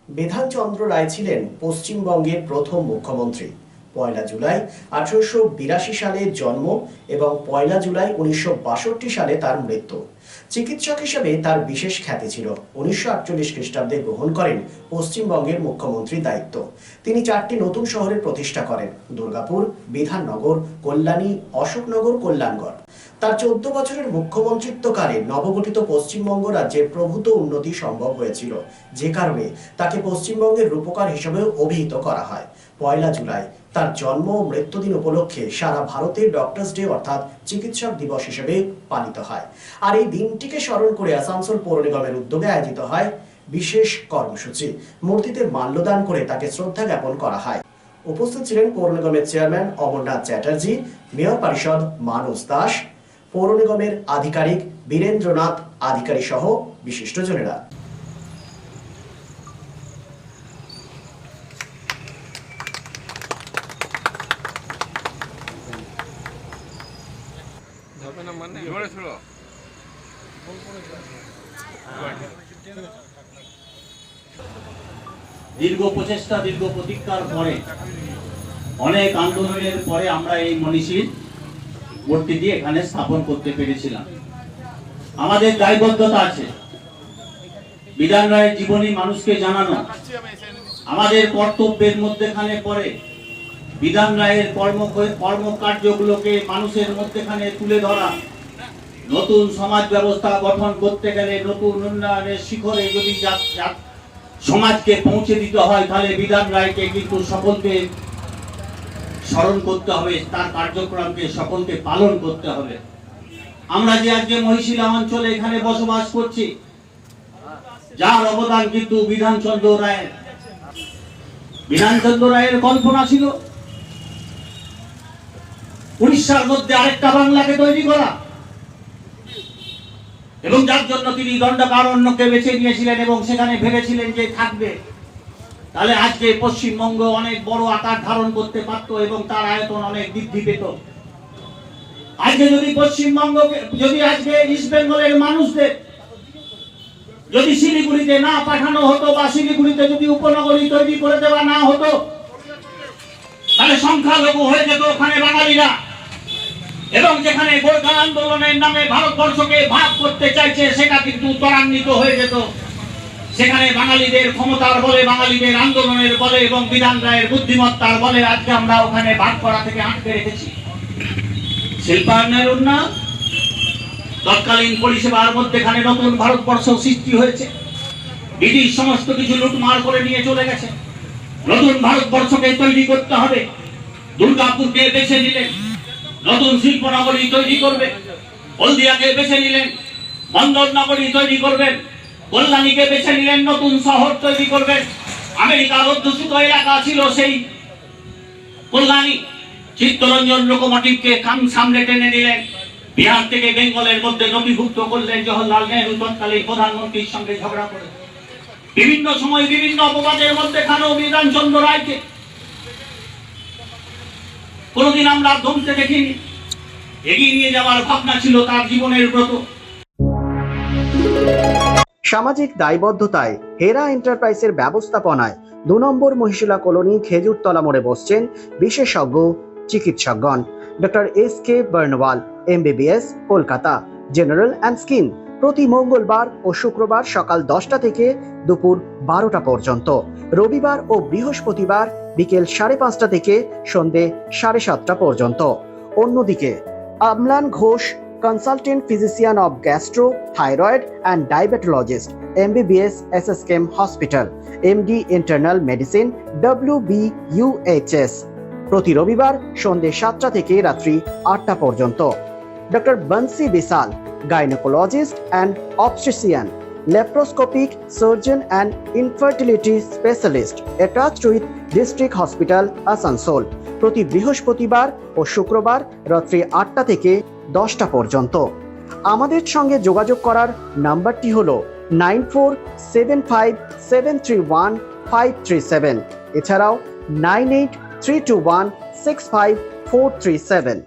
বিধানচন্দ্র রায় ছিলেন পশ্চিমবঙ্গের প্রথম মুখ্যমন্ত্রী। 1 জুলাই 1882 সালে জন্ম এবং 1 জুলাই 1962 সালে তার মৃত্যু। চিকিৎসক হিসেবে তার বিশেষ খ্যাতি ছিল। 1948 খ্রিস্টাব্দে গ্রহণ করেন পশ্চিমবঙ্গের মুখ্যমন্ত্রী দায়িত্ব। তিনি 4টি নতুন শহরের প্রতিষ্ঠা করেন: দুর্গাপুর, বিধাননগর, কল্যাণী, অশোকনগর, কল্যাণগড়। তার 14 বছরের মুখ্যমন্ত্রিত্বকালে নবগঠিত পশ্চিমবঙ্গ রাজ্যের প্রভূত উন্নতি সম্ভব হয়েছিল, যে কারণে তাকে পশ্চিমবঙ্গের রূপকার হিসেবেও অভিহিত করা হয়। 1 জুলাই তার জন্ম ও মৃত্যুদিন উপলক্ষে সারা ভারতে ডক্টরস ডে অর্থাৎ চিকিৎসক দিবস হিসেবে পালিত হয়। আর এই দিনটিকে স্মরণ করে আসানসোল পৌর নিগমের উদ্যোগে আয়োজিত হয় বিশেষ কর্মসূচি। মূর্তিতে মাল্যদান করে তাকে শ্রদ্ধা জ্ঞাপন করা হয়। উপস্থিত ছিলেন পৌর নিগমের চেয়ারম্যান অমরনাথ চ্যাটার্জি, মেয়র পরিষদ মানস দাস, পৌর নিগমের আধিকারিক বীরেন্দ্রনাথ আধিকারী সহ বিশিষ্টজনেরা। দীর্ঘ প্রচেষ্টা, দীর্ঘ প্রতীক্ষার পরে, অনেক আন্দোলনের পরে আমরা এই মনীষীর মূর্তিটি এখানে স্থাপন করতে পেরেছিলাম। আমাদের দায়বদ্ধতা আছে বিধান রায়ের জীবনী মানুষকে জানানো। আমাদের কর্তব্যের মধ্যেখানে পড়ে বিধান রায়ের কর্মকার্যগুলোকে মানুষের মধ্যেখানে তুলে ধরা। নতুন সমাজ ব্যবস্থা গঠন করতে গেলে, নতুন উন্নয়নের শিখরে যদি সমাজকে পৌঁছে দিতে হয়, তাহলে বিধান রায়কে কিন্তু সকলকে স্মরণ করতে হবে, তার কার্যক্রমকে সকলকে পালন করতে হবে। আমরা যে আজকে মহিশিলা অঞ্চলে এখানে বসবাস করছি, যার অবদান কিন্তু বিধানচন্দ্র রায়ের। বিধানচন্দ্র রায়ের কল্পনা ছিল উড়িষ্যার মধ্যে আরেকটা বাংলাকে তৈরি করা, এবং যার জন্য তিনি দণ্ডকারণ্যকে বেছে নিয়েছিলেন এবং সেখানে ভেবেছিলেন যে থাকবে, তাহলে আজকে পশ্চিমবঙ্গ অনেক বড় আকার ধারণ করতে পারত এবং তার আয়তন অনেক বৃদ্ধি পেত। আজকে যদি পশ্চিমবঙ্গকে, যদি আজকে ইস্ট বেঙ্গলের মানুষদের যদি শিলিগুড়িতে না পাঠানো হতো বা শিলিগুড়িতে যদি উপনগরী তৈরি করে দেওয়া না হতো, তাহলে সংখ্যালঘু হয়ে যেত ওখানে বাঙালিরা। এবং যেখানে গোর্খা আন্দোলনের নামে ভারতবর্ষকে ভাগ করতে চাইছে, সেটা কিন্তু ত্বরান্বিত হয়ে যেত। সেখানে বাঙালিদের ক্ষমতার বলে, বাঙালিদের আন্দোলনের বলে এবং বিধান রায়ের বুদ্ধিমত্তার বলে আজকে আমরা ওখানে ভাগ করা থেকে আটকে রেখেছি। শিল্পায়নের উন্নয়ন, তৎকালীন পরিষেবার মধ্যেখানে নতুন ভারতবর্ষ সৃষ্টি হয়েছে। ব্রিটিশ সমস্ত কিছু লুটমার করে নিয়ে চলে গেছে। নতুন ভারতবর্ষকে তৈরি করতে হবে। দুর্গাপুরকে বেছে নিলেন, নতুন শিল্পনগরী তৈরি করবে। হলদিয়াকে বেছে নিলেন, বন্দর নগরী তৈরি করবেন। কল্যাণীকে বেছে নিলেন, নতুন শহর তৈরি করবেন। আমেরিকার অধ্যুষিত এলাকা ছিল সেই কল্যাণী। চিত্তরঞ্জন লোকোমোটিভকে সামনে টেনে নিলেন। বিহার থেকে বেঙ্গলের মধ্যে নথিভুক্ত করলেন জওহরলাল নেহরু তৎকালীন প্রধানমন্ত্রীর সঙ্গে ঝগড়া করে। বিভিন্ন সময় বিভিন্ন অপবাদের মধ্যে খানো বিধানচন্দ্র রায়কে কোনদিন আমরা দমতে দেখিনি। এগিয়ে নিয়ে যাওয়ার ভাবনা ছিল তার জীবনের ব্রত। সামাজিক দায়বদ্ধতায় হেরা এন্টারপ্রাইজের ব্যবস্থাপনায় 2 নম্বর মহিশিলা কলোনি খেজুরতলা মোড়ে বসছেন বিশেষজ্ঞ চিকিৎসকগণ। Doctor SK Barnwal, MBBS, Kolkata, general and skin. প্রতি মঙ্গলবার ও শুক্রবার সকাল 10টা থেকে দুপুর 12টা পর্যন্ত, রবিবার ও বৃহস্পতিবার বিকেল 5:30টা থেকে সন্ধে 7:30টা পর্যন্ত। অন্যদিকে Amlan Ghosh, consultant physician of gastro, thyroid and diabetologist, MBBS, SSKM hospital, MD internal medicine, WBUHS, প্রতি রবিবার সন্ধে 7টা থেকে রাত্রি 8টা পর্যন্ত। Doctor Bansi Bisal, gynaecologist and obstetrician, laparoscopic surgeon and infertility specialist, attached with district hospital Asansol, প্রতি বৃহস্পতিবার ও শুক্রবার রাত্রি 8টা থেকে 10টা পর্যন্ত। আমাদের সঙ্গে যোগাযোগ করার নাম্বারটি হলো 9475731537, এছাড়াও 9832165437।